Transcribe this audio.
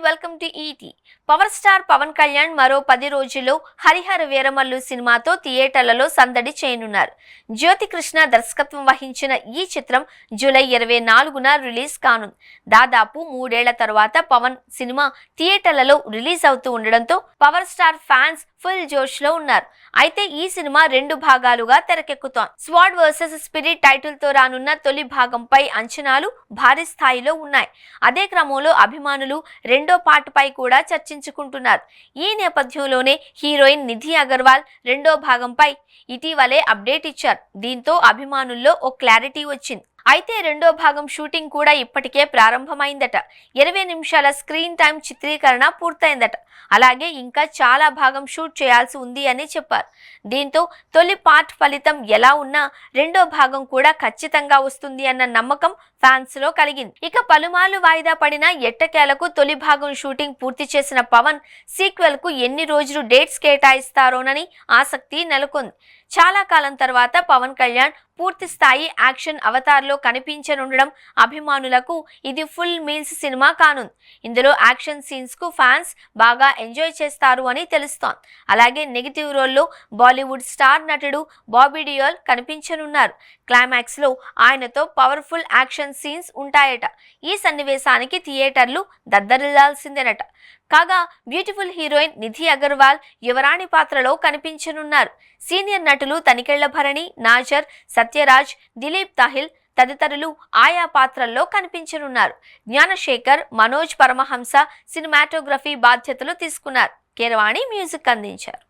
Welcome to ET. Power star Pawan Kalyan మరో 10 రోజుల్లో హరిహర వీరమల్లు సినిమాతో థియేటర్లలో సందడి చేయనున్నారు. జ్యోతి కృష్ణ దర్శకత్వం వహించిన ఈ చిత్రం జూలై 24న రిలీజ్ కానుంది. దాదాపు 3 ఏళ్ల తర్వాత పవన్ సినిమా థియేటర్లలో రిలీజ్ అవుతూ ఉండడంతో పవర్ స్టార్ ఫ్యాన్స్ ఫుల్ జోష్ లో ఉన్నారు. అయితే ఈ సినిమా 2 భాగాలుగా తెరకెక్కుతోంది. స్వాడ్ వర్సెస్ స్పిరిట్ టైటిల్ తో రానున్న తొలి భాగంపై అంచనాలు భారీ స్థాయిలో ఉన్నాయి. అదే క్రమంలో అభిమానులు రెండో పార్ట్ పై కూడా చర్చించుకుంటున్నారు. ఈ నేపథ్యంలోనే హీరోయిన్ నిధి అగర్వాల్ రెండో భాగంపై ఇటీవలే అప్డేట్ ఇచ్చారు. దీంతో అభిమానుల్లో ఓ క్లారిటీ వచ్చింది. అయితే రెండో భాగం షూటింగ్ కూడా ఇప్పటికే ప్రారంభమైందట. 20 నిమిషాల స్క్రీన్ టైం చిత్రీకరణ పూర్తయిందట. అలాగే ఇంకా చాలా భాగం షూట్ చేయాల్సి ఉంది అని చెప్పారు. దీంతో తొలి పార్ట్ ఫలితం ఎలా ఉన్నా రెండో భాగం కూడా ఖచ్చితంగా వస్తుంది అన్న నమ్మకం ఫ్యాన్స్ లో కలిగింది. ఇక పలుమార్లు వాయిదా పడిన ఎట్టకేలకు తొలి భాగం షూటింగ్ పూర్తి చేసిన పవన్ సీక్వెల్ కు ఎన్ని రోజులు డేట్స్ కేటాయిస్తారోనని ఆసక్తి నెలకొంది. చాలా కాలం తర్వాత పవన్ కళ్యాణ్ పూర్తి స్థాయి యాక్షన్ అవతార్లో కనిపించనుండడం అభిమానులకు ఇది ఫుల్ మీల్స్ సినిమా కానుంది. ఇందులో యాక్షన్ సీన్స్ కు ఫ్యాన్స్ బాగా ఎంజాయ్ చేస్తారు అని తెలుస్తోంది. అలాగే నెగిటివ్ రోల్లో బాలీవుడ్ స్టార్ నటుడు బాబీ డియోల్ కనిపించనున్నారు. క్లైమాక్స్ లో ఆయనతో పవర్ఫుల్ యాక్షన్ సీన్స్ ఉంటాయట. ఈ సన్నివేశానికి థియేటర్లు దద్దరిల్లాల్సిందేనట. కాగా బ్యూటిఫుల్ హీరోయిన్ నిధి అగర్వాల్ యువరాణి పాత్రలో కనిపించనున్నారు. సీనియర్ నటులు తనికెళ్ల భరణి, నాజర్, సత్యరాజ్, దిలీప్ తాహిల్ తదితరులు ఆయా పాత్రల్లో కనిపించనున్నారు. జ్ఞానశేఖర్, మనోజ్ పరమహంస సినిమాటోగ్రఫీ బాధ్యతలు తీసుకున్నారు. కీరవాణి మ్యూజిక్ అందించారు.